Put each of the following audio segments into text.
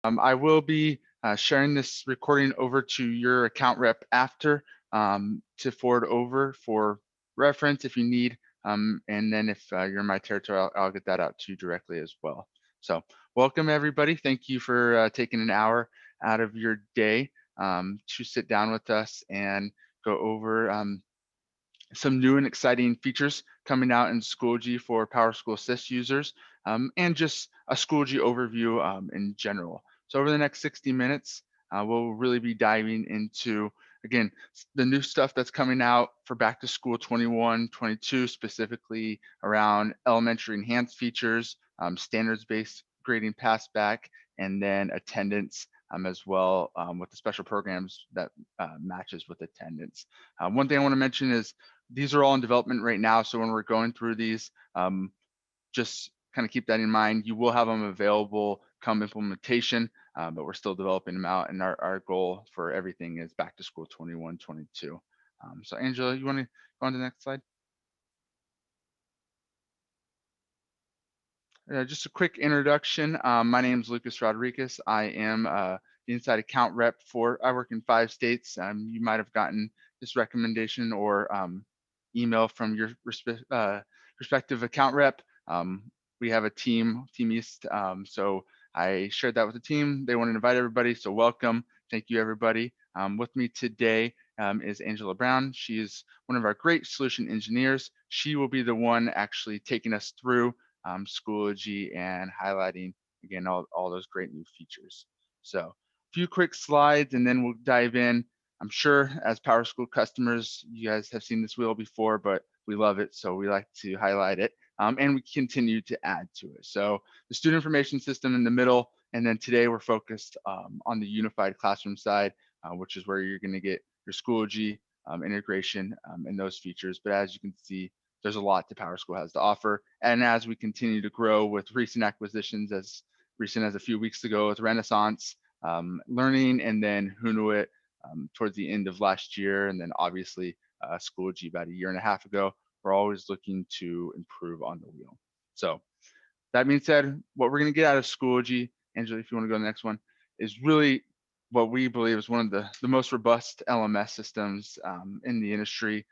I will be sharing this recording over to your account rep after to forward over for reference if you need. And then if you're in my territory, I'll get that out to you directly as well. So welcome everybody. Thank you for taking an hour out of your day to sit down with us and go over some new and exciting features coming out in Schoology for PowerSchool SIS users, and just a Schoology overview in general. So over the next 60 minutes, we'll really be diving into, again, the new stuff that's coming out for back to school 21-22, specifically around elementary enhanced features, standards-based grading pass back, and then attendance as well with the special programs that matches with attendance. One thing I want to mention is these are all in development right now. So when we're going through these, just kind of keep that in mind. You will have them available come implementation, but we're still developing them out. And our goal for everything is back to school 21-22. So Angela, you want to go on to the next slide? Just a quick introduction. My name is Lucas Rodriguez. I am the inside account rep I work in 5 states. You might have gotten this recommendation or email from your respective account rep. We have a Team East, so I shared that with the team. They want to invite everybody, so welcome. Thank you, everybody. With me today is Angela Brown. She is one of our great solution engineers. She will be the one actually taking us through Schoology and highlighting, again, all those great new features. So a few quick slides and then we'll dive in. I'm sure as PowerSchool customers, you guys have seen this wheel before, but we love it, so we like to highlight it. And we continue to add to it. So the student information system in the middle, and then today we're focused on the unified classroom side, which is where you're gonna get your Schoology integration and those features. But as you can see, there's a lot that PowerSchool has to offer. And as we continue to grow with recent acquisitions, as recent as a few weeks ago with Renaissance Learning, and then Hunuit towards the end of last year, and then obviously Schoology about a year and a half ago, we're always looking to improve on the wheel. So that being said, what we're going to get out of Schoology, Angela, if you want to go to the next one, is really what we believe is one of the most robust LMS systems in the industry.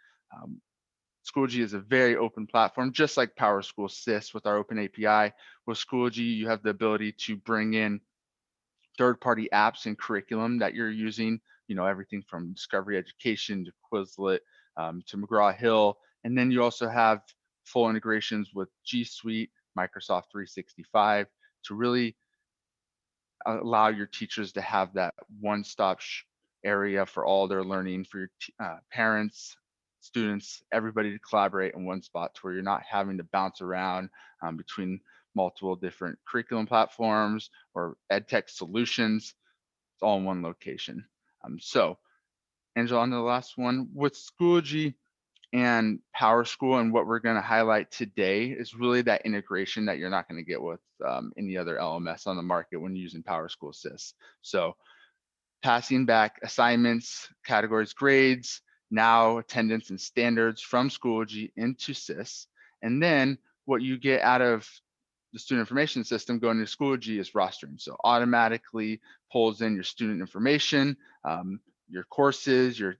Schoology is a very open platform, just like PowerSchool SIS with our open API. With Schoology, you have the ability to bring in third-party apps and curriculum that you're using, everything from Discovery Education to Quizlet to McGraw-Hill. And then you also have full integrations with G Suite, Microsoft 365 to really allow your teachers to have that one-stop area for all their learning, for your parents, students, everybody to collaborate in one spot to where you're not having to bounce around between multiple different curriculum platforms or ed tech solutions. It's all in one location. So Angela, on to the last one. With Schoology and PowerSchool, and what we're going to highlight today is really that integration that you're not going to get with any other LMS on the market when using PowerSchool SIS. So passing back assignments, categories, grades, now attendance and standards from Schoology into SIS. And then what you get out of the student information system going to Schoology is rostering. So automatically pulls in your student information, your courses, your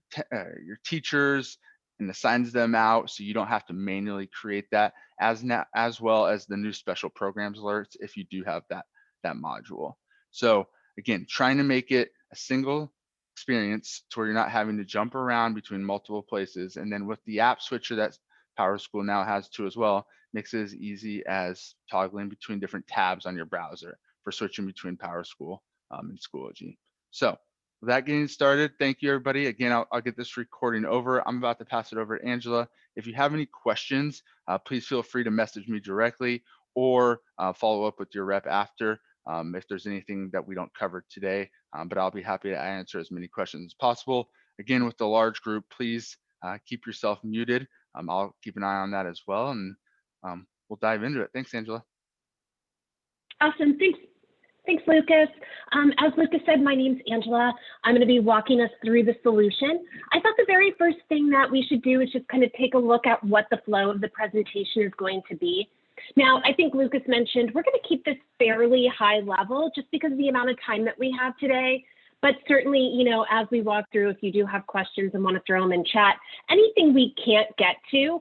teachers, and assigns them out, so you don't have to manually create that, as well as the new special programs alerts if you do have that module. So again, trying to make it a single experience to where you're not having to jump around between multiple places. And then with the app switcher that PowerSchool now has too as well, makes it as easy as toggling between different tabs on your browser for switching between PowerSchool and Schoology. So with that getting started, thank you everybody. Again, I'll get this recording over. I'm about to pass it over to Angela. If you have any questions, please feel free to message me directly or follow up with your rep after if there's anything that we don't cover today, but I'll be happy to answer as many questions as possible. Again, with the large group, please keep yourself muted. I'll keep an eye on that as well, and we'll dive into it. Thanks, Angela. Awesome, thanks, Lucas. As Lucas said, my name's Angela. I'm going to be walking us through the solution. I thought the very first thing that we should do is just kind of take a look at what the flow of the presentation is going to be. Now, I think Lucas mentioned we're going to keep this fairly high level just because of the amount of time that we have today. But certainly, as we walk through, if you do have questions and want to throw them in chat, anything we can't get to,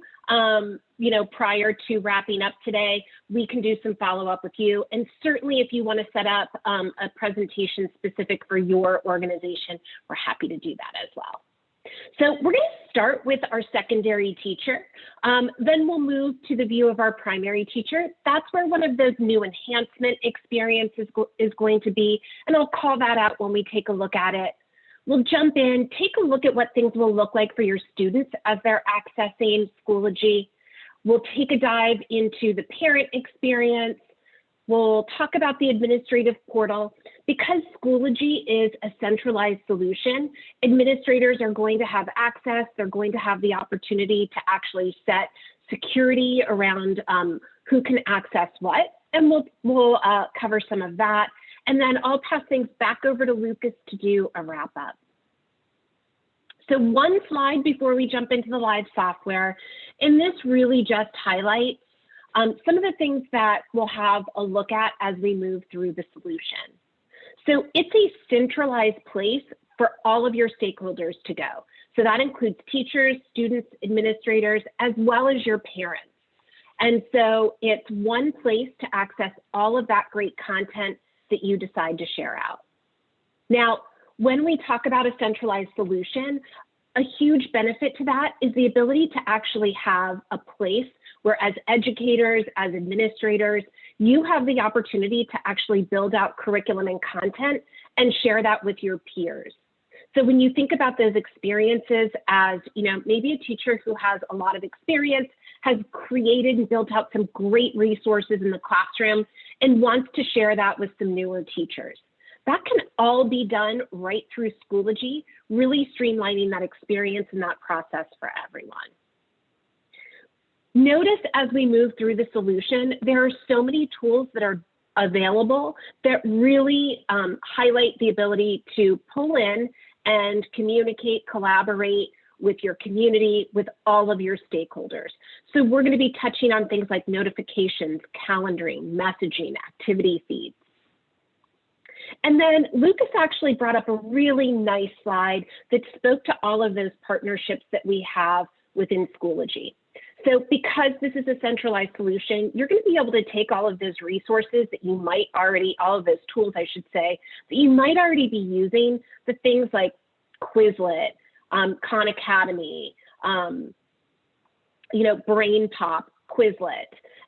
prior to wrapping up today, we can do some follow-up with you. And certainly, if you want to set up a presentation specific for your organization, we're happy to do that as well. So we're going to start with our secondary teacher. Then we'll move to the view of our primary teacher. That's where one of those new enhancement experiences is going to be, and I'll call that out when we take a look at it. We'll jump in, take a look at what things will look like for your students as they're accessing Schoology. We'll take a dive into the parent experience. We'll talk about the administrative portal. Because Schoology is a centralized solution, administrators are going to have access. They're going to have the opportunity to actually set security around who can access what. And we'll cover some of that. And then I'll pass things back over to Lucas to do a wrap up. So one slide before we jump into the live software, and this really just highlights some of the things that we'll have a look at as we move through the solution. So it's a centralized place for all of your stakeholders to go. So that includes teachers, students, administrators, as well as your parents. And so it's one place to access all of that great content that you decide to share out. Now, when we talk about a centralized solution, a huge benefit to that is the ability to actually have a place where as educators, as administrators, you have the opportunity to actually build out curriculum and content and share that with your peers. So when you think about those experiences as, maybe a teacher who has a lot of experience, has created and built out some great resources in the classroom and wants to share that with some newer teachers. That can all be done right through Schoology, really streamlining that experience and that process for everyone. Notice as we move through the solution, there are so many tools that are available that really highlight the ability to pull in and communicate, collaborate with your community, with all of your stakeholders. So we're going to be touching on things like notifications, calendaring, messaging, activity feeds. And then Lucas actually brought up a really nice slide that spoke to all of those partnerships that we have within Schoology. So because this is a centralized solution, you're going to be able to take all of those resources that you might already, all of those tools, I should say, that you might already be using, the things like Quizlet, Khan Academy, Brain Pop, Quizlet,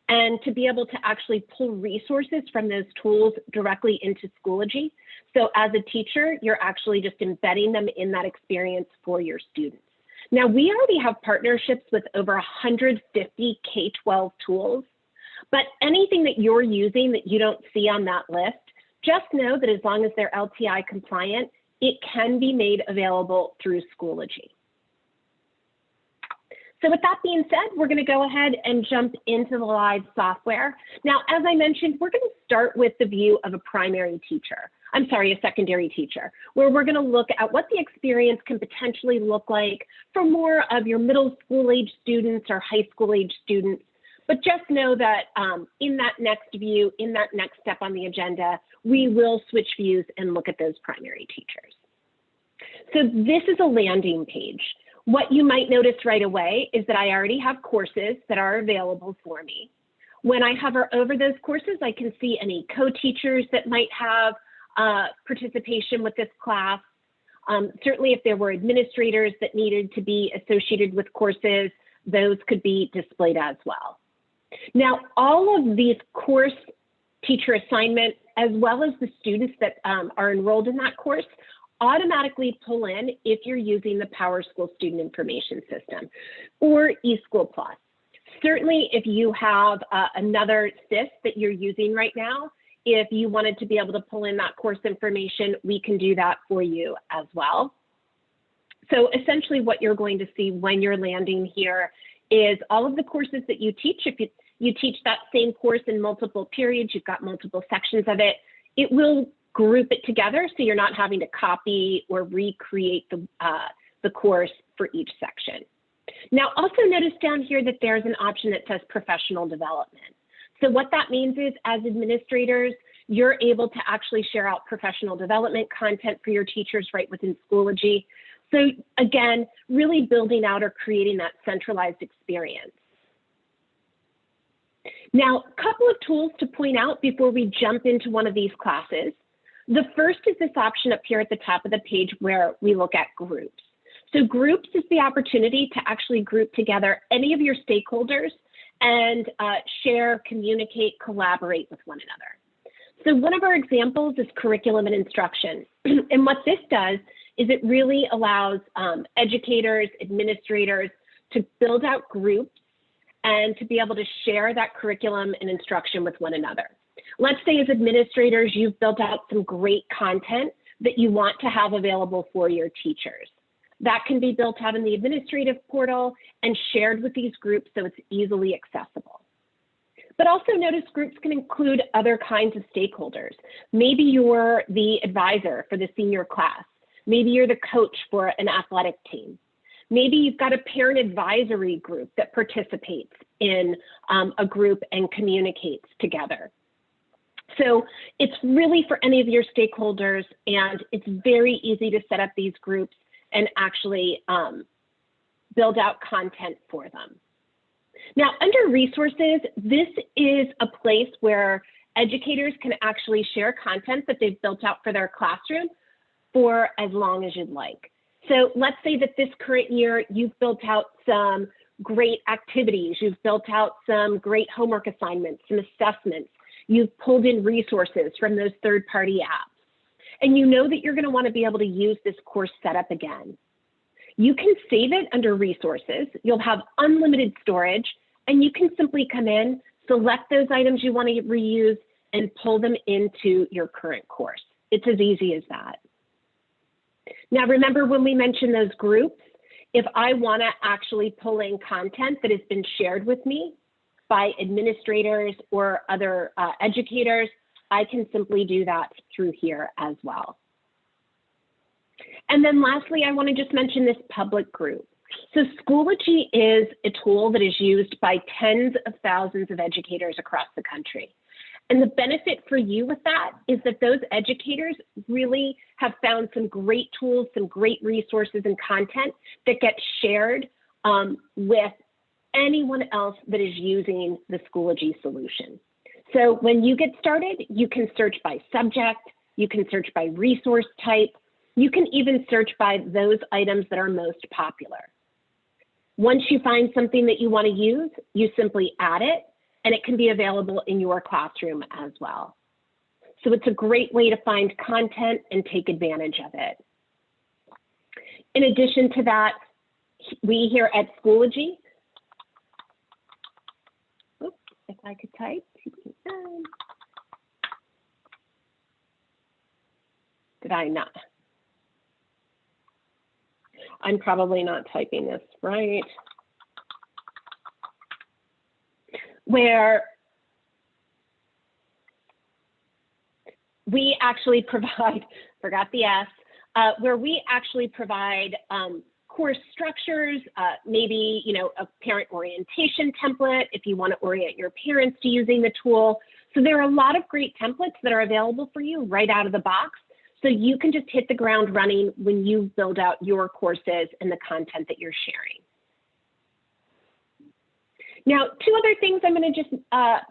and to be able to actually pull resources from those tools directly into Schoology. So as a teacher, you're actually just embedding them in that experience for your students. Now, we already have partnerships with over 150 K-12 tools, but anything that you're using that you don't see on that list, just know that as long as they're LTI compliant, it can be made available through Schoology. So with that being said, we're going to go ahead and jump into the live software. Now, as I mentioned, we're going to start with the view of a secondary teacher, where we're going to look at what the experience can potentially look like for more of your middle school age students or high school age students. But just know that in that next view, in that next step on the agenda, we will switch views and look at those primary teachers. So this is a landing page. What you might notice right away is that I already have courses that are available for me. When I hover over those courses, I can see any co-teachers that might have participation with this class. Certainly if there were administrators that needed to be associated with courses, those could be displayed as well. Now, all of these course teacher assignments, as well as the students that are enrolled in that course, automatically pull in if you're using the PowerSchool Student Information System or eSchool Plus. Certainly, if you have another SIS that you're using right now, if you wanted to be able to pull in that course information, we can do that for you as well. So essentially what you're going to see when you're landing here is all of the courses that you teach. If you teach that same course in multiple periods, you've got multiple sections of it, it will group it together so you're not having to copy or recreate the course for each section. Now, also notice down here that there's an option that says professional development. So what that means is, as administrators, you're able to actually share out professional development content for your teachers right within Schoology. So again, really building out or creating that centralized experience. Now, a couple of tools to point out before we jump into one of these classes. The first is this option up here at the top of the page where we look at groups. So groups is the opportunity to actually group together any of your stakeholders and share, communicate, collaborate with one another. So one of our examples is curriculum and instruction. And what this does is it really allows educators, administrators to build out groups and to be able to share that curriculum and instruction with one another. Let's say as administrators, you've built out some great content that you want to have available for your teachers. That can be built out in the administrative portal and shared with these groups so it's easily accessible. But also notice groups can include other kinds of stakeholders. Maybe you're the advisor for the senior class. Maybe you're the coach for an athletic team. Maybe you've got a parent advisory group that participates in a group and communicates together. So it's really for any of your stakeholders, and it's very easy to set up these groups and actually build out content for them. Now, under resources, this is a place where educators can actually share content that they've built out for their classroom for as long as you'd like. So let's say that this current year, you've built out some great activities, you've built out some great homework assignments, some assessments, you've pulled in resources from those third-party apps, and you know that you're going to want to be able to use this course setup again. You can save it under resources. You'll have unlimited storage, and you can simply come in, select those items you want to reuse, and pull them into your current course. It's as easy as that. Now, remember when we mentioned those groups, if I want to actually pull in content that has been shared with me by administrators or other educators, I can simply do that through here as well. And then lastly, I want to just mention this public group. So Schoology is a tool that is used by tens of thousands of educators across the country. And the benefit for you with that is that those educators really have found some great tools, some great resources and content that get shared with anyone else that is using the Schoology solution. So when you get started, you can search by subject, you can search by resource type, you can even search by those items that are most popular. Once you find something that you want to use, you simply add it, and it can be available in your classroom as well. So it's a great way to find content and take advantage of it. In addition to that, we here at Schoology, oops, if I could type, did I not? I'm probably not typing this right. Where we actually provide, forgot the S, where we actually provide course structures, maybe a parent orientation template if you want to orient your parents to using the tool. So there are a lot of great templates that are available for you right out of the box. So you can just hit the ground running when you build out your courses and the content that you're sharing. Now, two other things I'm going to just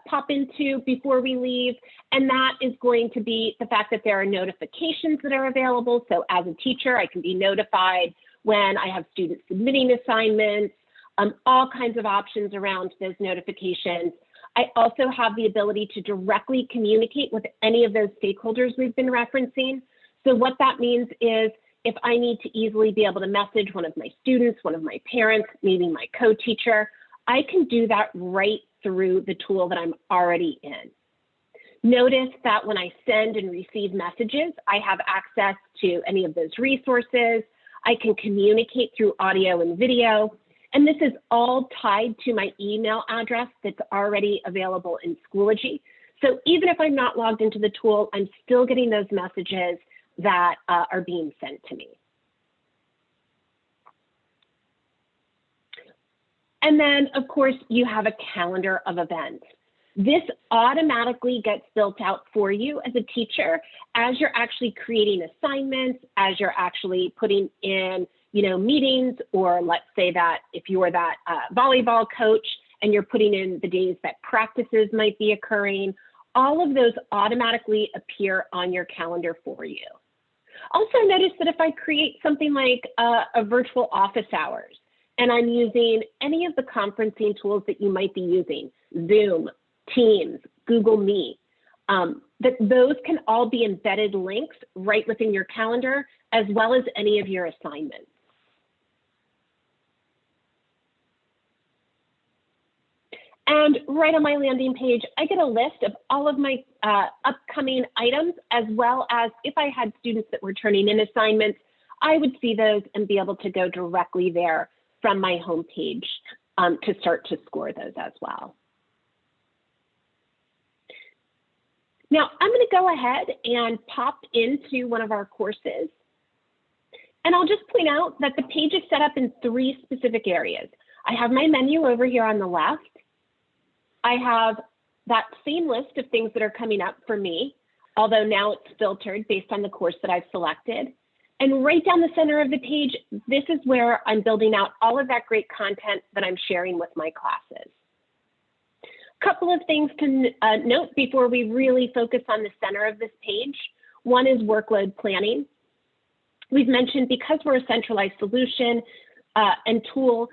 pop into before we leave, and that is going to be the fact that there are notifications that are available. So as a teacher, I can be notified when I have students submitting assignments, all kinds of options around those notifications. I also have the ability to directly communicate with any of those stakeholders we've been referencing. So what that means is if I need to easily be able to message one of my students, one of my parents, maybe my co-teacher, I can do that right through the tool that I'm already in. Notice that when I send and receive messages, I have access to any of those resources. I can communicate through audio and video. And this is all tied to my email address that's already available in Schoology. So even if I'm not logged into the tool, I'm still getting those messages that are being sent to me. And then, of course, you have a calendar of events. This automatically gets built out for you as a teacher as you're actually creating assignments, as you're actually putting in, meetings, or let's say that if you're that volleyball coach and you're putting in the days that practices might be occurring, all of those automatically appear on your calendar for you. Also notice that if I create something like a virtual office hours, and I'm using any of the conferencing tools that you might be using, Zoom, Teams, Google Meet, that those can all be embedded links right within your calendar, as well as any of your assignments. And right on my landing page, I get a list of all of my upcoming items, as well as if I had students that were turning in assignments, I would see those and be able to go directly there from my homepage to start to score those as well. Now, I'm going to go ahead and pop into one of our courses. And I'll just point out that the page is set up in 3 specific areas. I have my menu over here on the left. I have that same list of things that are coming up for me, although now it's filtered based on the course that I've selected. And right down the center of the page, this is where I'm building out all of that great content that I'm sharing with my classes. Couple of things to note before we really focus on the center of this page. One is workload planning. We've mentioned because we're a centralized solution and tool,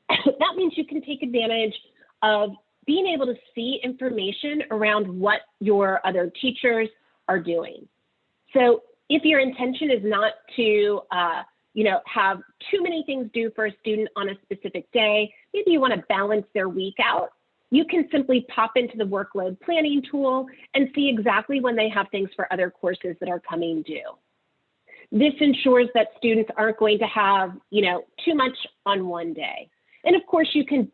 that means you can take advantage of being able to see information around what your other teachers are doing. So if your intention is not to have too many things due for a student on a specific day, maybe you want to balance their week out, you can simply pop into the workload planning tool and see exactly when they have things for other courses that are coming due. This ensures that students aren't going to have, too much on one day. And of course, you can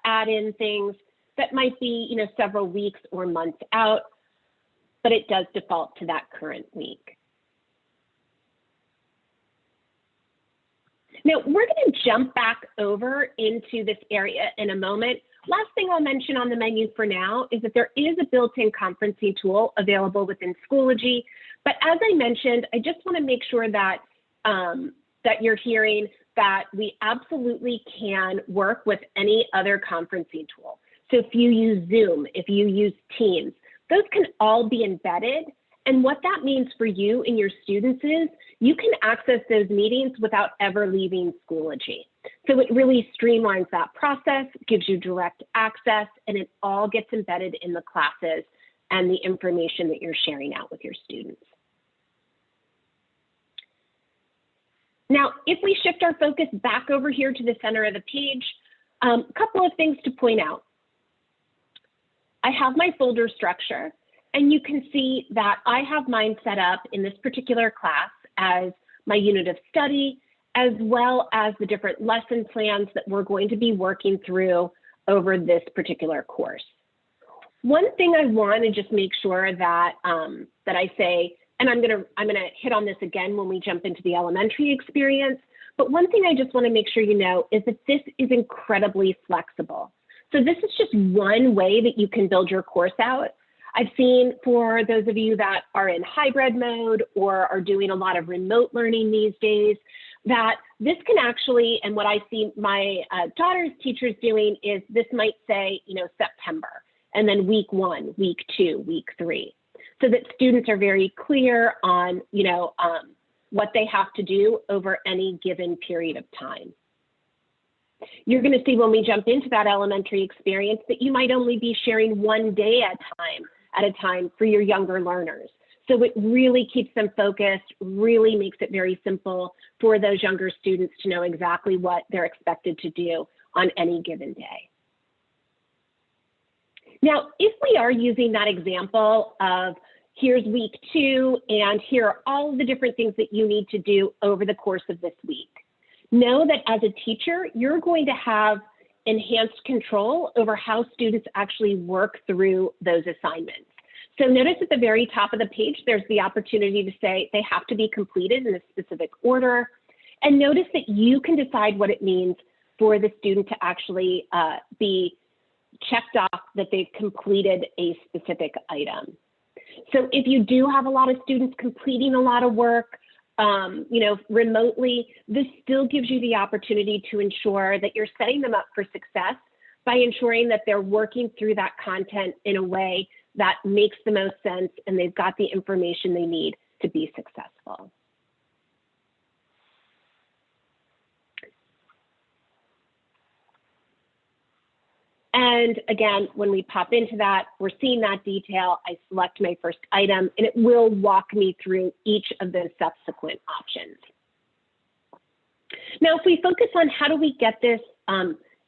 add in things that might be, several weeks or months out, but it does default to that current week. Now, we're going to jump back over into this area in a moment. Last thing I'll mention on the menu for now is that there is a built-in conferencing tool available within Schoology. But as I mentioned, I just want to make sure that, that you're hearing that we absolutely can work with any other conferencing tool. So if you use Zoom, if you use Teams, those can all be embedded. And what that means for you and your students is you can access those meetings without ever leaving Schoology. So it really streamlines that process, gives you direct access, and it all gets embedded in the classes and the information that you're sharing out with your students. Now, if we shift our focus back over here to the center of the page, a couple of things to point out. I have my folder structure, and you can see that I have mine set up in this particular class as my unit of study, as well as the different lesson plans that we're going to be working through over this particular course. One thing I want to just make sure that that I say, and I'm gonna hit on this again when we jump into the elementary experience, but one thing I just want to make sure you know is that this is incredibly flexible. So this is just one way that you can build your course out. I've seen for those of you that are in hybrid mode or are doing a lot of remote learning these days, that this can actually, and what I see my daughter's teachers doing is this might say, September, and then week 1, week 2, week 3, so that students are very clear on, what they have to do over any given period of time. You're going to see when we jump into that elementary experience that you might only be sharing 1 day at a time for your younger learners. So it really keeps them focused, really makes it very simple for those younger students to know exactly what they're expected to do on any given day. Now, if we are using that example of here's week 2 and here are all the different things that you need to do over the course of this week, know that as a teacher, you're going to have enhanced control over how students actually work through those assignments. So notice at the very top of the page, there's the opportunity to say they have to be completed in a specific order. And notice that you can decide what it means for the student to actually be checked off that they've completed a specific item. So if you do have a lot of students completing a lot of work, remotely, this still gives you the opportunity to ensure that you're setting them up for success by ensuring that they're working through that content in a way that makes the most sense and they've got the information they need to be successful. And again, when we pop into that, we're seeing that detail. I select my first item, and it will walk me through each of those subsequent options. Now, if we focus on how do we get this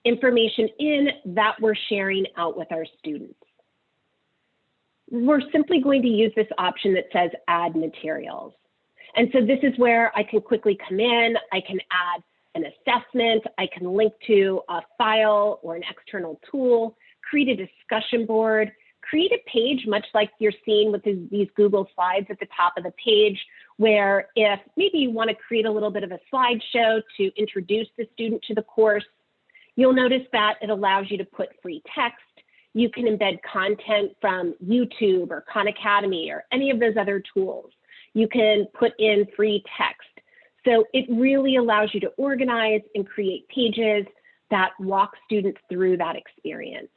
information in that we're sharing out with our students, we're simply going to use this option that says add materials. And so this is where I can quickly come in, I can add an assessment, I can link to a file or an external tool, create a discussion board, create a page much like you're seeing with these Google Slides at the top of the page, where if maybe you want to create a little bit of a slideshow to introduce the student to the course, you'll notice that it allows you to put free text. You can embed content from YouTube or Khan Academy or any of those other tools. You can put in free text. So it really allows you to organize and create pages that walk students through that experience.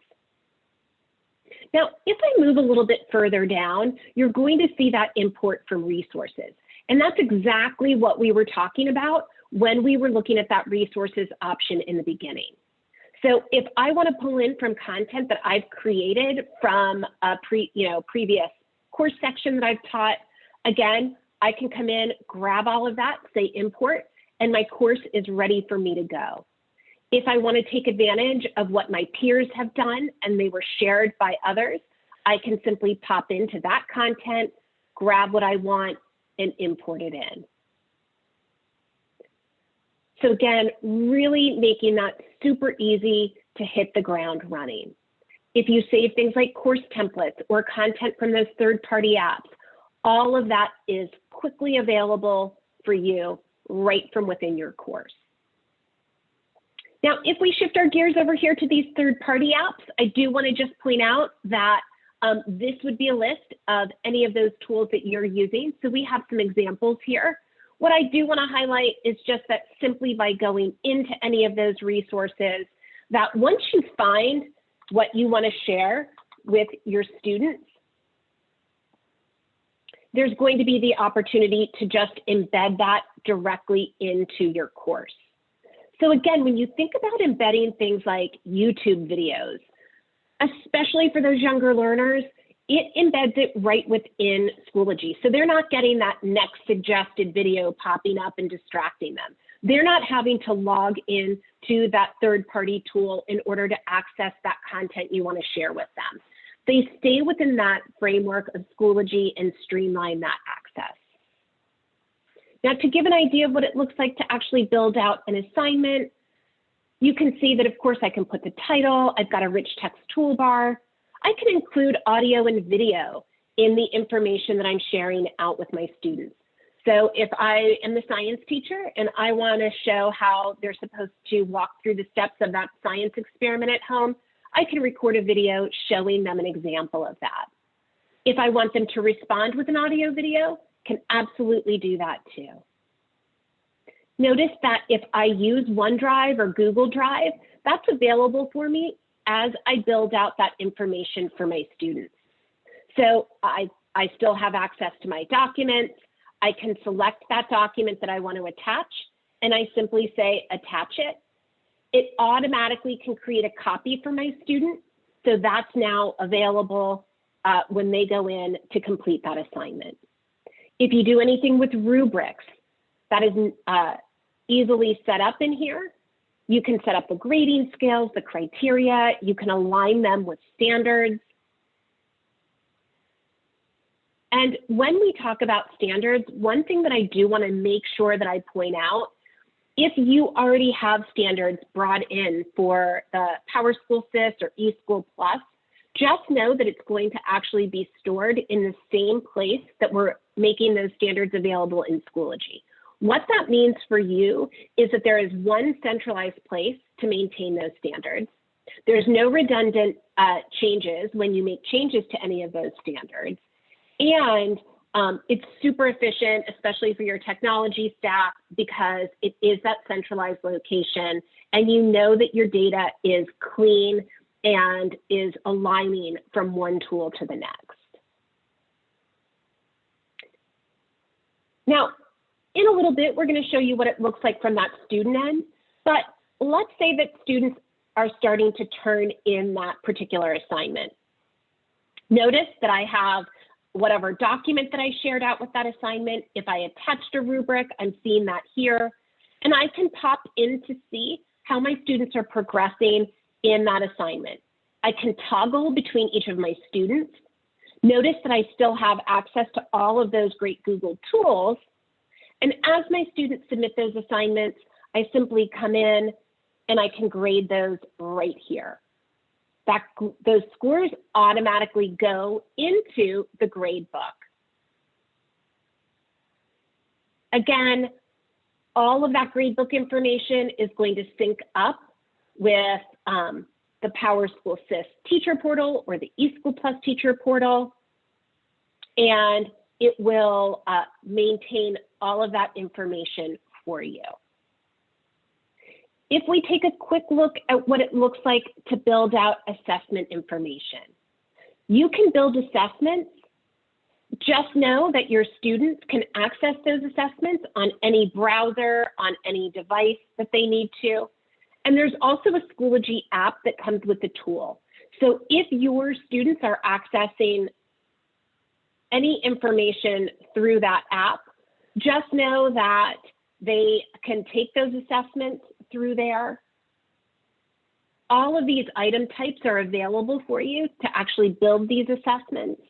Now, if I move a little bit further down, you're going to see that import from resources. And that's exactly what we were talking about when we were looking at that resources option in the beginning. So if I want to pull in from content that I've created from a previous course section that I've taught, again, I can come in, grab all of that, say import, and my course is ready for me to go. If I want to take advantage of what my peers have done and they were shared by others, I can simply pop into that content, grab what I want, and import it in. So again, really making that super easy to hit the ground running. If you save things like course templates or content from those third-party apps, all of that is quickly available for you right from within your course. Now, if we shift our gears over here to these third-party apps, I do want to just point out that this would be a list of any of those tools that you're using. So we have some examples here. What I do want to highlight is just that simply by going into any of those resources, that once you find what you want to share with your students, there's going to be the opportunity to just embed that directly into your course. So again, when you think about embedding things like YouTube videos, especially for those younger learners, it embeds it right within Schoology. So they're not getting that next suggested video popping up and distracting them. They're not having to log in to that third-party tool in order to access that content you want to share with them. They stay within that framework of Schoology and streamline that access. Now, to give an idea of what it looks like to actually build out an assignment, you can see that, of course, I can put the title. I've got a rich text toolbar. I can include audio and video in the information that I'm sharing out with my students. So if I am the science teacher and I want to show how they're supposed to walk through the steps of that science experiment at home, I can record a video showing them an example of that. If I want them to respond with an audio video, can absolutely do that too. Notice that if I use OneDrive or Google Drive, that's available for me as I build out that information for my students. So I still have access to my documents. I can select that document that I want to attach, and I simply say attach it. It automatically can create a copy for my student. So that's now available when they go in to complete that assignment. If you do anything with rubrics, that is easily set up in here. You can set up the grading scales, the criteria. You can align them with standards. And when we talk about standards, one thing that I do want to make sure that I point out, if you already have standards brought in for the PowerSchool SIS or eSchool Plus, just know that it's going to actually be stored in the same place that we're making those standards available in Schoology. What that means for you is that there is one centralized place to maintain those standards. There's no redundant changes when you make changes to any of those standards. And it's super efficient, especially for your technology staff, because it is that centralized location and you know that your data is clean and is aligning from one tool to the next. Now, in a little bit, we're going to show you what it looks like from that student end, but let's say that students are starting to turn in that particular assignment. Notice that I have whatever document that I shared out with that assignment. If I attached a rubric, I'm seeing that here, and I can pop in to see how my students are progressing in that assignment. I can toggle between each of my students. Notice that I still have access to all of those great Google tools. And as my students submit those assignments, I simply come in and I can grade those right here. Those scores automatically go into the grade book. Again, all of that gradebook information is going to sync up with the PowerSchool SIS teacher portal or the eSchool Plus teacher portal, and it will maintain all of that information for you. If we take a quick look at what it looks like to build out assessment information, you can build assessments. Just know that your students can access those assessments on any browser, on any device that they need to. And there's also a Schoology app that comes with the tool. So if your students are accessing any information through that app, just know that they can take those assessments through there. All of these item types are available for you to actually build these assessments.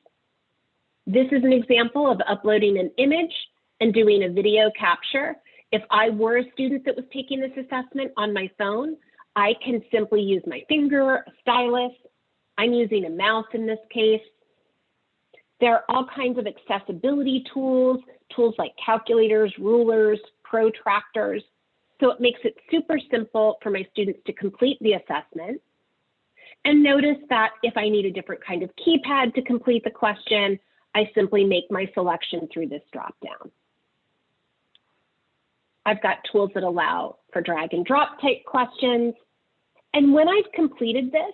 This is an example of uploading an image and doing a video capture. If I were a student that was taking this assessment on my phone, I can simply use my finger, a stylus. I'm using a mouse in this case. There are all kinds of accessibility tools, tools like calculators, rulers, protractors. So it makes it super simple for my students to complete the assessment. And notice that if I need a different kind of keypad to complete the question, I simply make my selection through this dropdown. I've got tools that allow for drag and drop type questions. And when I've completed this,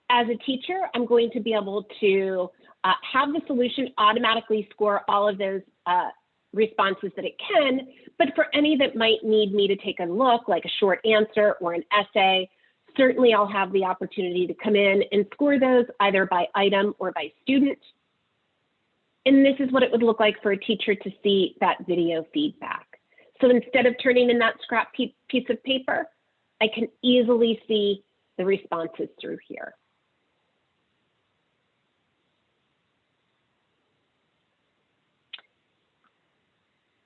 as a teacher, I'm going to be able to have the solution automatically score all of those responses that it can, but for any that might need me to take a look, like a short answer or an essay, certainly I'll have the opportunity to come in and score those either by item or by student. And this is what it would look like for a teacher to see that video feedback. So instead of turning in that scrap piece of paper, I can easily see the responses through here.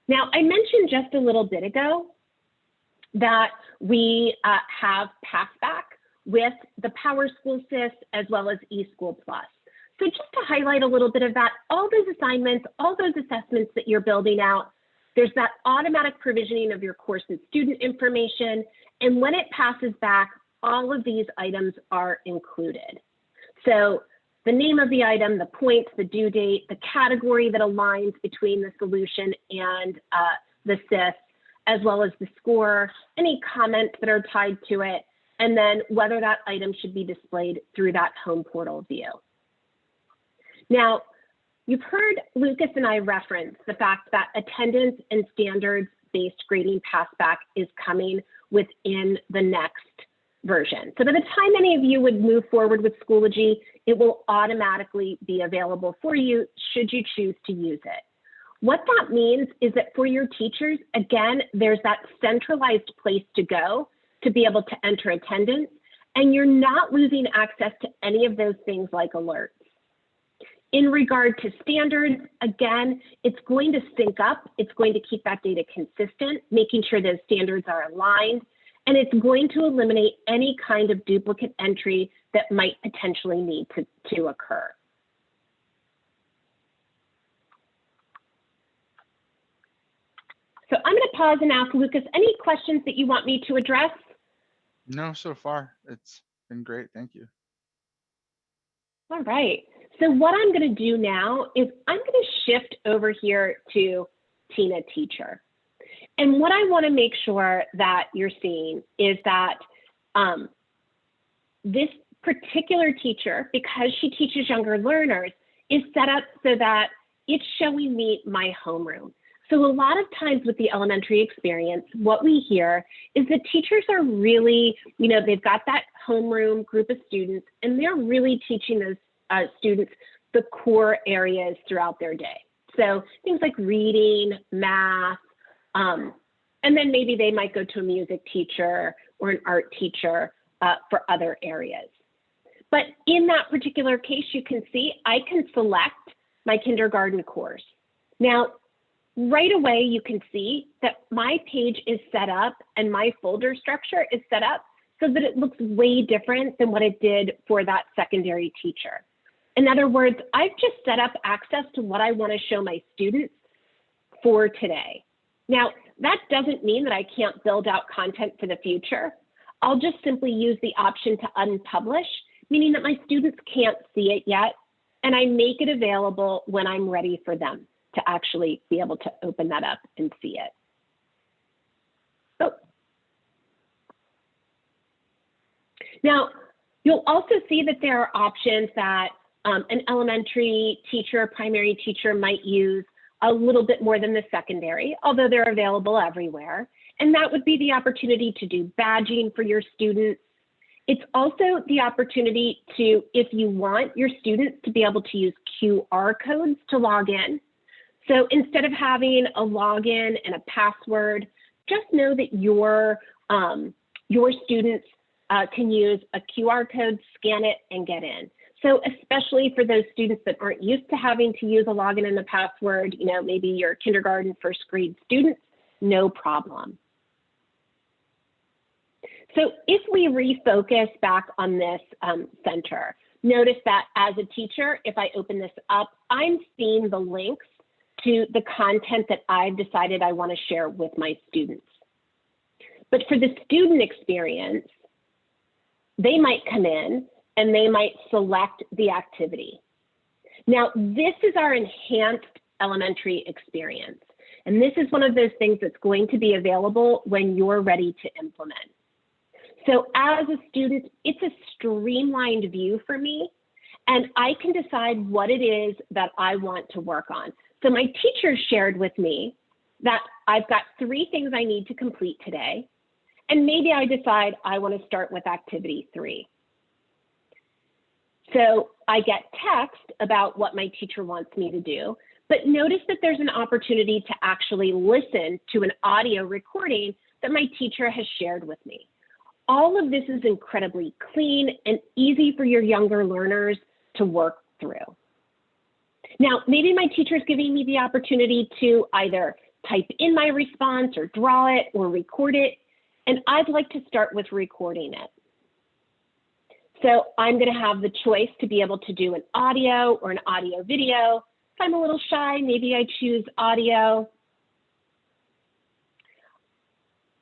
Now, I mentioned just a little bit ago that we have passback with the PowerSchool SIS as well as eSchool Plus. So just to highlight a little bit of that, all those assignments, all those assessments that you're building out, there's that automatic provisioning of your course and student information. And when it passes back, all of these items are included. So the name of the item, the points, the due date, the category that aligns between the solution and the SIS, as well as the score, any comments that are tied to it, and then whether that item should be displayed through that home portal view. Now, you've heard Lucas and I reference the fact that attendance and standards-based grading passback is coming within the next version. So by the time any of you would move forward with Schoology, it will automatically be available for you should you choose to use it. What that means is that for your teachers, again, there's that centralized place to go to be able to enter attendance, and you're not losing access to any of those things like alerts. In regard to standards, again, it's going to sync up. It's going to keep that data consistent, making sure those standards are aligned, and it's going to eliminate any kind of duplicate entry that might potentially need to occur. So I'm going to pause and ask Lucas, any questions that you want me to address? No, so far it's been great. Thank you. All right. So what I'm going to do now is I'm going to shift over here to Tina Teacher. And what I want to make sure that you're seeing is that this particular teacher, because she teaches younger learners, is set up so that it's showing me my homeroom. So a lot of times with the elementary experience, what we hear is that teachers are really, they've got that homeroom group of students, and they're really teaching those students the core areas throughout their day. So things like reading, math, and then maybe they might go to a music teacher or an art teacher for other areas. But in that particular case, you can see I can select my kindergarten course. Now, right away, you can see that my page is set up and my folder structure is set up so that it looks way different than what it did for that secondary teacher. In other words, I've just set up access to what I want to show my students for today. Now, that doesn't mean that I can't build out content for the future. I'll just simply use the option to unpublish, meaning that my students can't see it yet, and I make it available when I'm ready for them to actually be able to open that up and see it. Oh. Now, you'll also see that there are options that an elementary teacher, primary teacher might use a little bit more than the secondary, although they're available everywhere. And that would be the opportunity to do badging for your students. It's also the opportunity to, if you want your students to be able to use QR codes to log in. So instead of having a login and a password, just know that your students can use a QR code, scan it, and get in. So especially for those students that aren't used to having to use a login and a password, maybe your kindergarten, first grade students, no problem. So if we refocus back on this center, notice that as a teacher, if I open this up, I'm seeing the links to the content that I've decided I want to share with my students. But for the student experience, they might come in and they might select the activity. Now, this is our enhanced elementary experience. And this is one of those things that's going to be available when you're ready to implement. So as a student, it's a streamlined view for me, and I can decide what it is that I want to work on. So my teacher shared with me that I've got 3 things I need to complete today, and maybe I decide I want to start with activity 3. So I get text about what my teacher wants me to do, but notice that there's an opportunity to actually listen to an audio recording that my teacher has shared with me. All of this is incredibly clean and easy for your younger learners to work through. Now, maybe my teacher is giving me the opportunity to either type in my response or draw it or record it, and I'd like to start with recording it. So I'm going to have the choice to be able to do an audio or an audio video. If I'm a little shy, maybe I choose audio.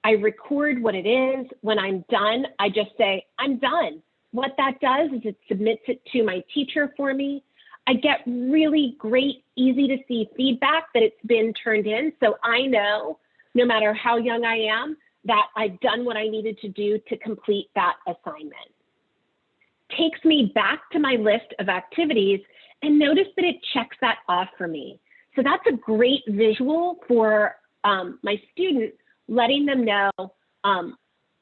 I record what it is. When I'm done, I just say, I'm done. What that does is it submits it to my teacher for me. I get really great, easy to see feedback that it's been turned in. So I know, no matter how young I am, that I've done what I needed to do to complete that assignment. Takes me back to my list of activities, and notice that it checks that off for me. So that's a great visual for my student, letting them know,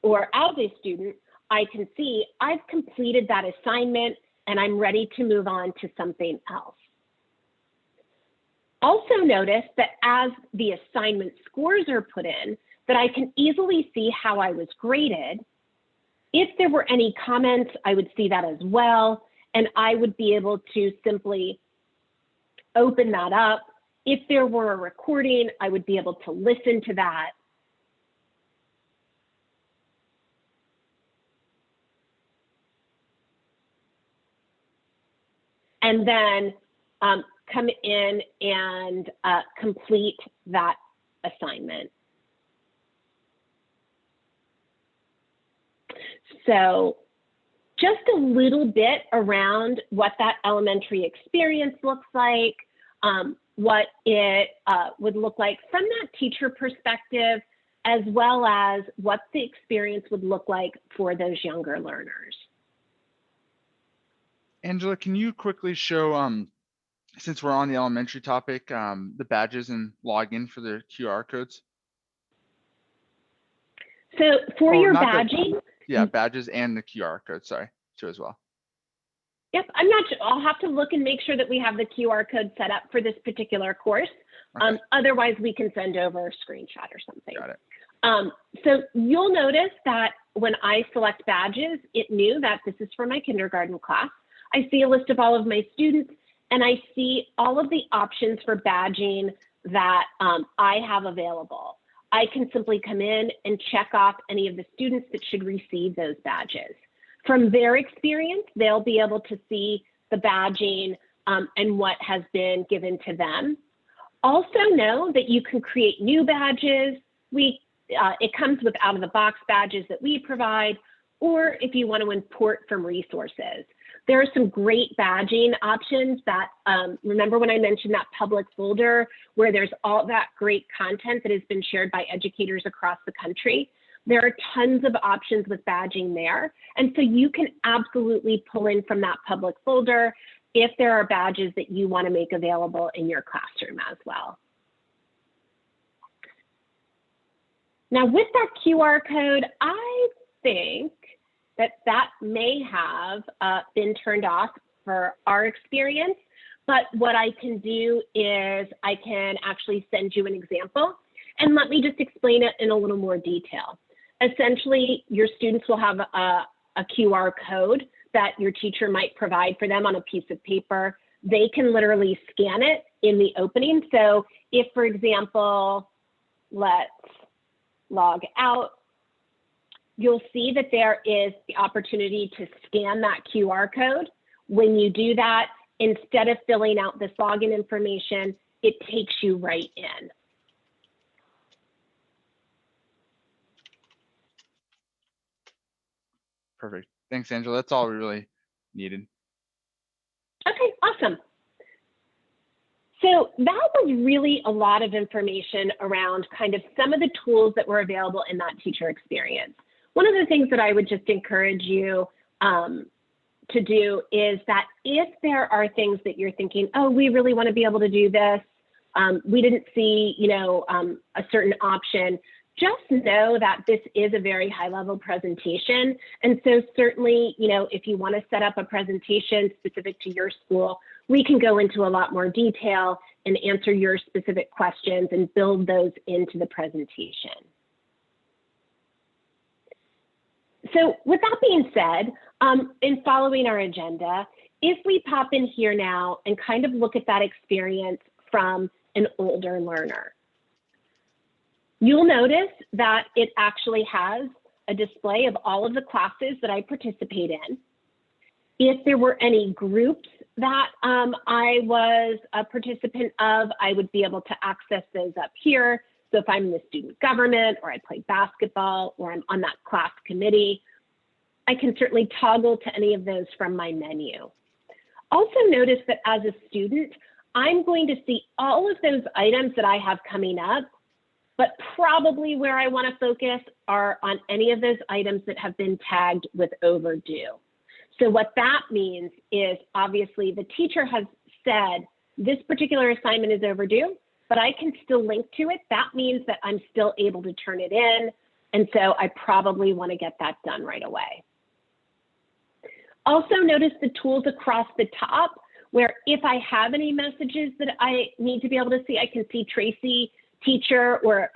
or as a student, I can see I've completed that assignment and I'm ready to move on to something else. Also notice that as the assignment scores are put in, that I can easily see how I was graded. If there were any comments, I would see that as well, and I would be able to simply open that up. If there were a recording, I would be able to listen to that. And then come in and complete that assignment. So just a little bit around what that elementary experience looks like, what it would look like from that teacher perspective, as well as what the experience would look like for those younger learners. Angela, can you quickly show, since we're on the elementary topic, the badges and login for the QR codes? So for Oh, your not the, badging, yeah, badges and the QR code, sorry, too as well. yep, I'm not sure. I'll have to look and make sure that we have the QR code set up for this particular course. Okay. Otherwise, we can send over a screenshot or something. Got it. So you'll notice that when I select badges, it knew that this is for my kindergarten class. I see a list of all of my students, and I see all of the options for badging that I have available. I can simply come in and check off any of the students that should receive those badges. From their experience, they'll be able to see the badging and what has been given to them. Also know that you can create new badges. It comes with out-of-the-box badges that we provide, or if you want to import from resources. There are some great badging options that, remember when I mentioned that public folder where there's all that great content that has been shared by educators across the country? There are tons of options with badging there. And so you can absolutely pull in from that public folder if there are badges that you want to make available in your classroom as well. Now with that QR code, I think that may have been turned off for our experience, but what I can do is I can actually send you an example, and let me just explain it in a little more detail. Essentially, your students will have a QR code that your teacher might provide for them on a piece of paper. They can literally scan it in the opening. So if, for example, let's log out, you'll see that there is the opportunity to scan that QR code. When you do that, instead of filling out this login information, it takes you right in. Perfect. Thanks, Angela. That's all we really needed. Okay, awesome. So that was really a lot of information around kind of some of the tools that were available in that teacher experience. One of the things that I would just encourage you to do is that if there are things that you're thinking, oh, we really want to be able to do this, we didn't see, a certain option, just know that this is a very high level presentation. And so certainly, if you want to set up a presentation specific to your school, we can go into a lot more detail and answer your specific questions and build those into the presentation. So with that being said, in following our agenda, if we pop in here now and kind of look at that experience from an older learner, you'll notice that it actually has a display of all of the classes that I participate in. If there were any groups that I was a participant of, I would be able to access those up here. So if I'm in the student government, or I play basketball, or I'm on that class committee, I can certainly toggle to any of those from my menu. Also notice that as a student, I'm going to see all of those items that I have coming up, but probably where I want to focus are on any of those items that have been tagged with overdue. So what that means is obviously the teacher has said this particular assignment is overdue, but I can still link to it. That means that I'm still able to turn it in. And so I probably want to get that done right away. Also notice the tools across the top where if I have any messages that I need to be able to see, I can see Tracy teacher or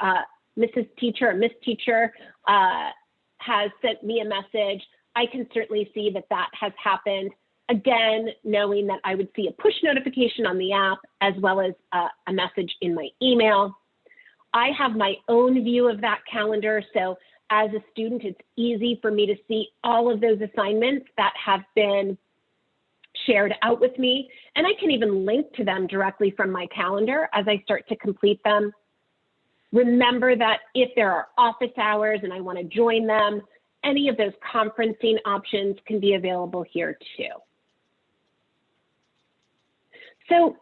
Mrs. Teacher or Miss Teacher has sent me a message. I can certainly see that that has happened. Again, knowing that I would see a push notification on the app as well as a message in my email. I have my own view of that calendar. So as a student, it's easy for me to see all of those assignments that have been shared out with me. And I can even link to them directly from my calendar as I start to complete them. Remember that if there are office hours and I want to join them, any of those conferencing options can be available here too. So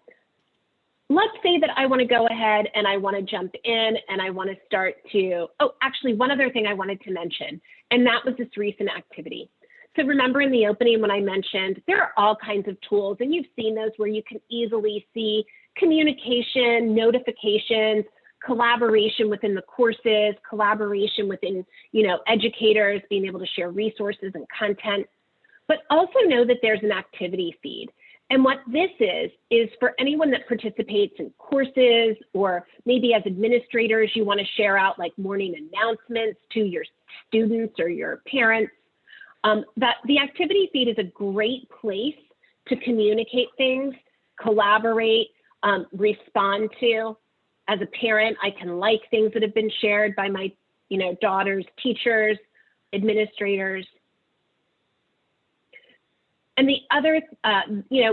let's say that I want to go ahead and I want to jump in and I want to start to, oh, actually one other thing I wanted to mention, and that was this recent activity. So remember in the opening when I mentioned there are all kinds of tools, and you've seen those where you can easily see communication, notifications, collaboration within the courses, collaboration within, educators, being able to share resources and content, but also know that there's an activity feed. And what this is for anyone that participates in courses, or maybe as administrators, you want to share out like morning announcements to your students or your parents, that the activity feed is a great place to communicate things, collaborate, respond to. As a parent, I can like things that have been shared by my, daughter's teachers, administrators. And the other,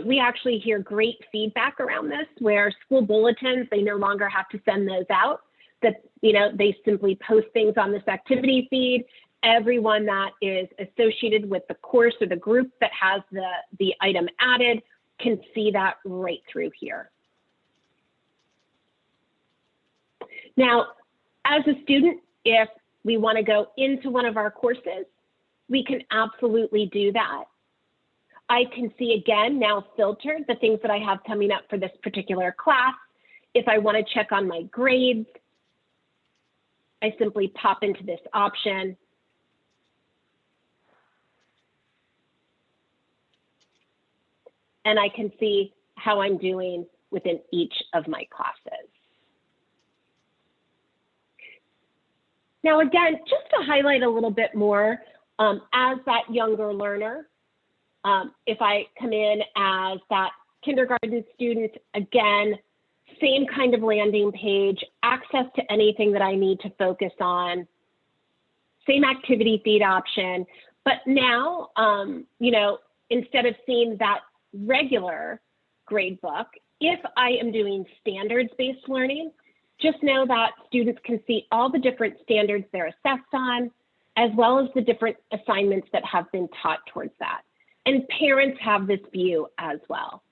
we actually hear great feedback around this, where school bulletins, they no longer have to send those out, that, they simply post things on this activity feed. Everyone that is associated with the course or the group that has the item added can see that right through here. Now, as a student, if we want to go into one of our courses, we can absolutely do that. I can see again now filtered the things that I have coming up for this particular class. If I want to check on my grades, I simply pop into this option. And I can see how I'm doing within each of my classes. Now, again, just to highlight a little bit more, as that younger learner, if I come in as that kindergarten student, again, same kind of landing page, access to anything that I need to focus on, same activity feed option. But now, instead of seeing that regular grade book, if I am doing standards-based learning, just know that students can see all the different standards they're assessed on, as well as the different assignments that have been taught towards that. And parents have this view as well.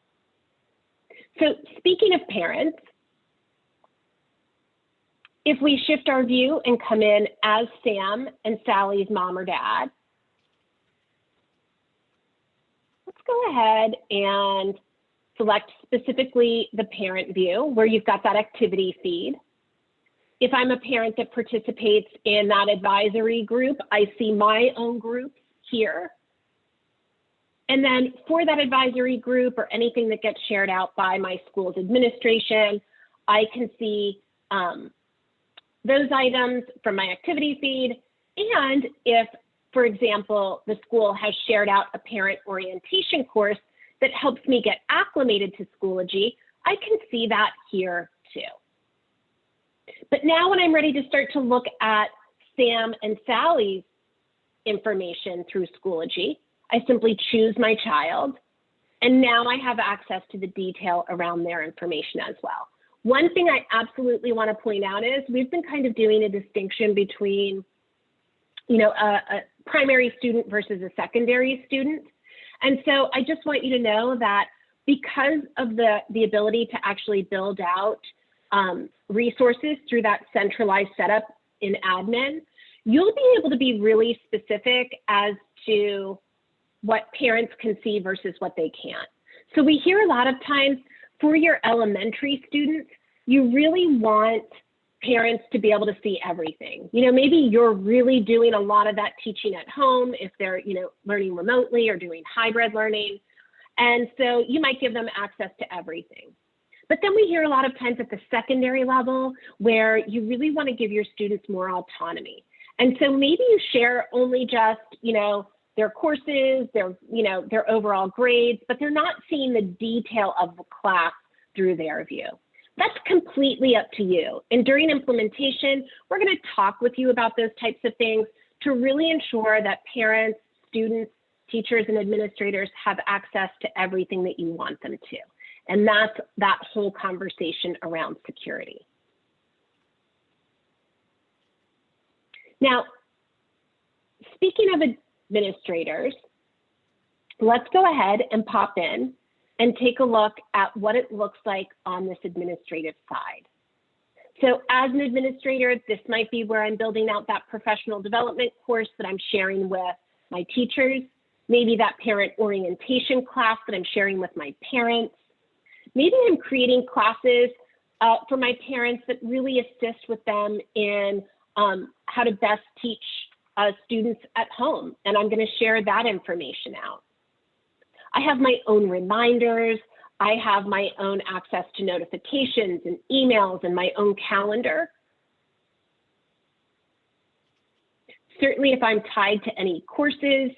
So speaking of parents, if we shift our view and come in as Sam and Sally's mom or dad, let's go ahead and select specifically the parent view where you've got that activity feed. If I'm a parent that participates in that advisory group, I see my own group here. And then for that advisory group or anything that gets shared out by my school's administration, I can see those items from my activity feed. And if, for example, the school has shared out a parent orientation course that helps me get acclimated to Schoology, I can see that here too. But now when I'm ready to start to look at Sam and Sally's information through Schoology, I simply choose my child, and now I have access to the detail around their information as well. One thing I absolutely want to point out is we've been kind of doing a distinction between, a primary student versus a secondary student. And so I just want you to know that because of the ability to actually build out resources through that centralized setup in admin, you'll be able to be really specific as to what parents can see versus what they can't. So we hear a lot of times for your elementary students, you really want parents to be able to see everything. Maybe you're really doing a lot of that teaching at home if they're, learning remotely or doing hybrid learning. And so you might give them access to everything. But then we hear a lot of times at the secondary level where you really want to give your students more autonomy. And so maybe you share only just, their courses, their overall grades, but they're not seeing the detail of the class through their view. That's completely up to you. And during implementation, we're going to talk with you about those types of things to really ensure that parents, students, teachers, and administrators have access to everything that you want them to. And that's that whole conversation around security. Now, speaking of administrators, let's go ahead and pop in and take a look at what it looks like on this administrative side. So as an administrator, this might be where I'm building out that professional development course that I'm sharing with my teachers, maybe that parent orientation class that I'm sharing with my parents. Maybe I'm creating classes for my parents that really assist with them in how to best teach students at home, and I'm going to share that information out. I have my own reminders. I have my own access to notifications and emails and my own calendar. Certainly, if I'm tied to any courses,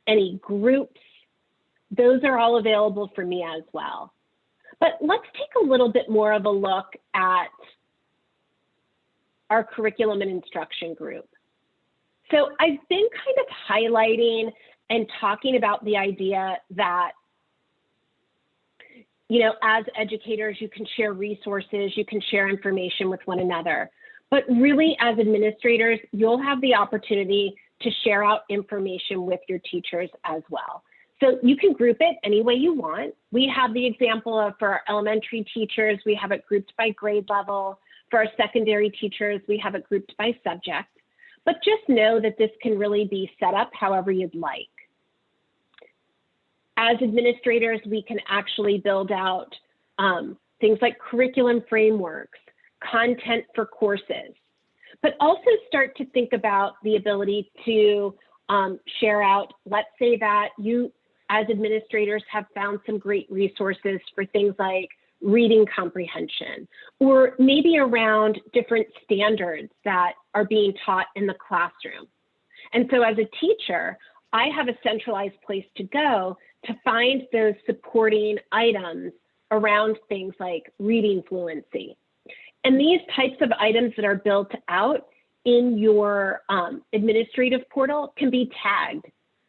any groups, those are all available for me as well. But let's take a little bit more of a look at our curriculum and instruction group. So I've been kind of highlighting and talking about the idea that, you know, as educators, you can share resources, you can share information with one another. But really, as administrators, you'll have the opportunity to share out information with your teachers as well. So you can group it any way you want. We have the example of, for our elementary teachers, we have it grouped by grade level. For our secondary teachers, we have it grouped by subject. But just know that this can really be set up however you'd like. As administrators, we can actually build out things like curriculum frameworks, content for courses, but also start to think about the ability to share out, let's say that you as administrators have found some great resources for things like reading comprehension, or maybe around different standards that are being taught in the classroom. And so as a teacher, I have a centralized place to go to find those supporting items around things like reading fluency. And these types of items that are built out in your administrative portal can be tagged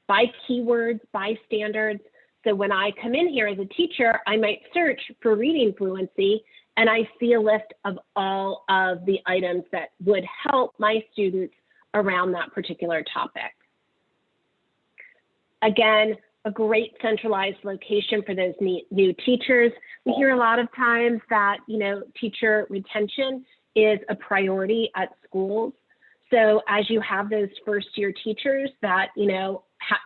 by keywords, by standards. So when I come in here as a teacher, I might search for reading fluency, and I see a list of all of the items that would help my students around that particular topic. Again, a great centralized location for those new teachers. We hear a lot of times that, you know, teacher retention is a priority at schools. So as you have those first-year teachers that, you know,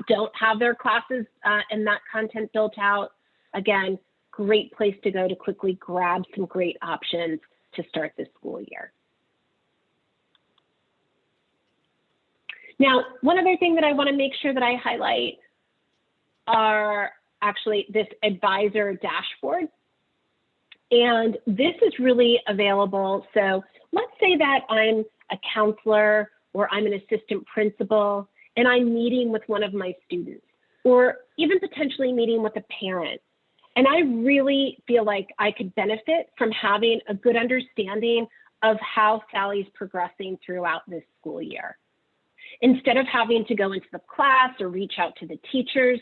don't have their classes and that content built out, again, great place to go to quickly grab some great options to start this school year. Now, one other thing that I want to make sure that I highlight are actually this advisor dashboard. And this is really available. So let's say that I'm a counselor or I'm an assistant principal and I'm meeting with one of my students, or even potentially meeting with a parent. And I really feel like I could benefit from having a good understanding of how Sally's progressing throughout this school year. Instead of having to go into the class or reach out to the teachers,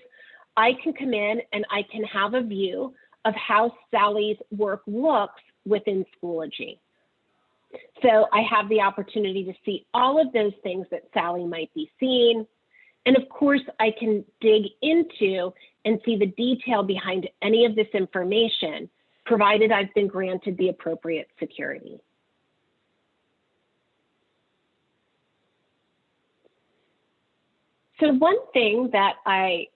I can come in and I can have a view of how Sally's work looks within Schoology. So I have the opportunity to see all of those things that Sally might be seeing. And of course, I can dig into and see the detail behind any of this information, provided I've been granted the appropriate security. So one thing that I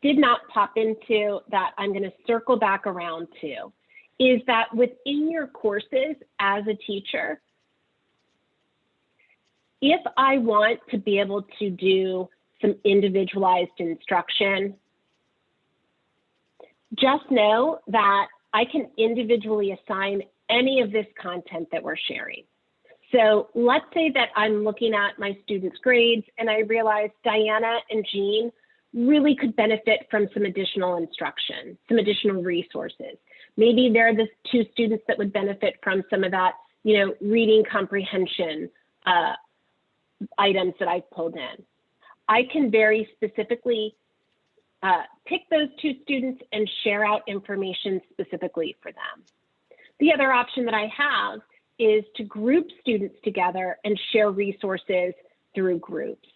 did not pop into that I'm going to circle back around to is that within your courses as a teacher, if I want to be able to do some individualized instruction, just know that I can individually assign any of this content that we're sharing. So let's say that I'm looking at my students' grades and I realize Diana and Jean really could benefit from some additional instruction, some additional resources. Maybe they're the two students that would benefit from some of that, you know, reading comprehension items that I've pulled in. I can very specifically pick those two students and share out information specifically for them. The other option that I have is to group students together and share resources through groups.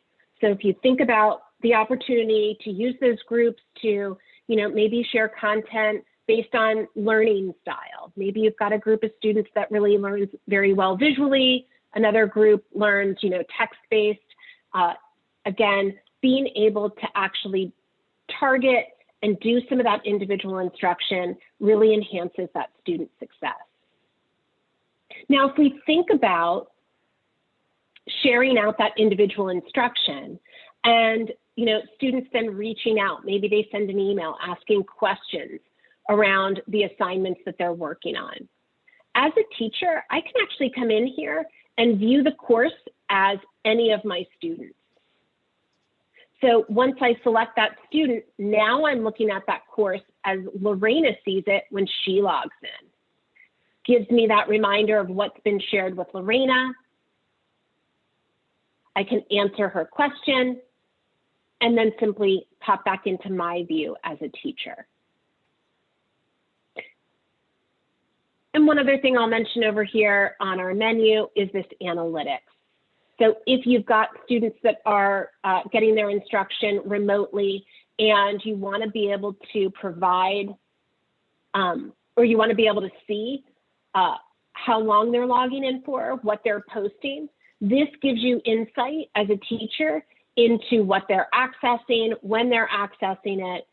So if you think about the opportunity to use those groups to, maybe share content based on learning style. Maybe you've got a group of students that really learns very well visually. Another group learns, text-based. Again, being able to actually target and do some of that individual instruction really enhances that student success. Now, if we think about sharing out that individual instruction and students then reaching out, maybe they send an email asking questions around the assignments that they're working on. As a teacher, I can actually come in here and view the course as any of my students. So once I select that student, now I'm looking at that course as Lorena sees it when she logs in. Gives me that reminder of what's been shared with Lorena. I can answer her question and then simply pop back into my view as a teacher. And one other thing I'll mention over here on our menu is this analytics. So if you've got students that are getting their instruction remotely and you want to be able to provide, or you want to be able to see how long they're logging in for, what they're posting, this gives you insight as a teacher into what they're accessing, when they're accessing it.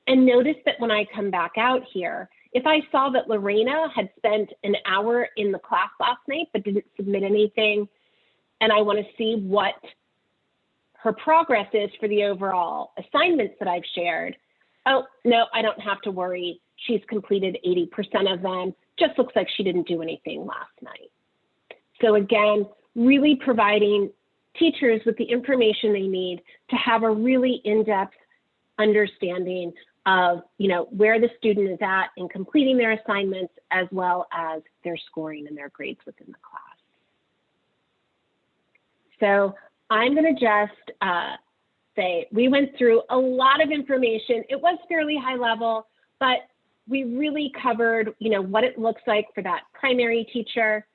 And notice that when I come back out here, if I saw that Lorena had spent an hour in the class last night but didn't submit anything, and I want to see what her progress is for the overall assignments that I've shared, oh, no, I don't have to worry. She's completed 80% of them. Just looks like she didn't do anything last night. So again, really providing teachers with the information they need to have a really in-depth understanding of where the student is at in completing their assignments, as well as their scoring and their grades within the class. So I'm going to just say we went through a lot of information. It was fairly high level, but we really covered what it looks like for that primary teacher,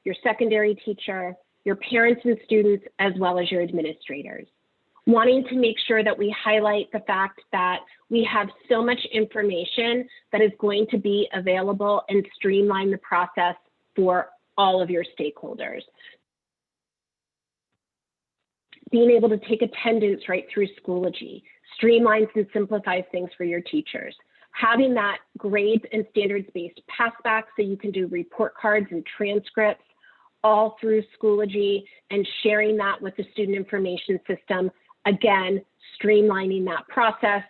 your secondary teacher, your parents and students, as well as your administrators. Wanting to make sure that we highlight the fact that we have so much information that is going to be available and streamline the process for all of your stakeholders. Being able to take attendance right through Schoology streamlines and simplifies things for your teachers. Having that grades and standards-based passback so you can do report cards and transcripts all through Schoology, and sharing that with the student information system. Again, streamlining that process,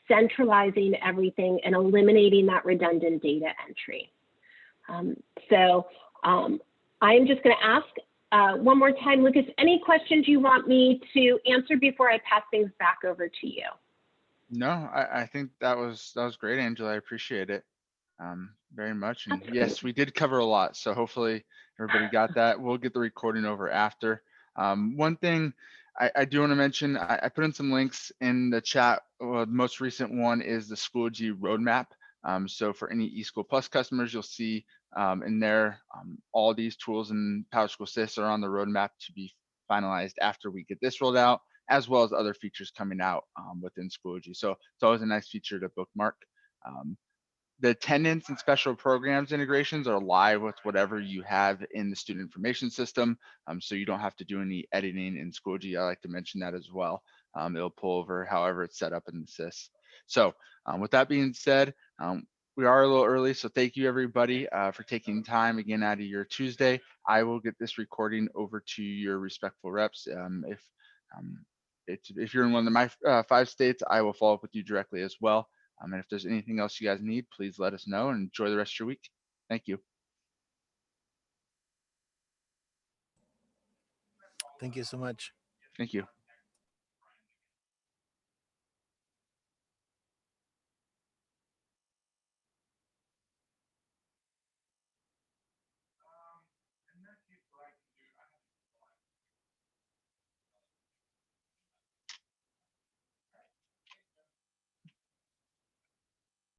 centralizing everything, and eliminating that redundant data entry. I'm just going to ask one more time, Lucas, any questions you want me to answer before I pass things back over to you? No, I think that was great, Angela. I appreciate it very much. And Absolutely. yes, we did cover a lot. So hopefully everybody got that. We'll get the recording over after. One thing I do want to mention, I put in some links in the chat. The most recent one is the Schoology roadmap. So for any eSchool Plus customers, you'll see in there all these tools in PowerSchool SIS are on the roadmap to be finalized after we get this rolled out, as well as other features coming out within Schoology. So it's always a nice feature to bookmark. The attendance and special programs integrations are live with whatever you have in the student information system. So you don't have to do any editing in Schoology. I like to mention that as well. It'll pull over however it's set up in the SIS. So with that being said, we are a little early, so thank you everybody for taking time again out of your Tuesday. I will get this recording over to your respectful reps. If you're in one of my 5 states, I will follow up with you directly as well. And if there's anything else you guys need, please let us know and enjoy the rest of your week. Thank you. Thank you so much. Thank you.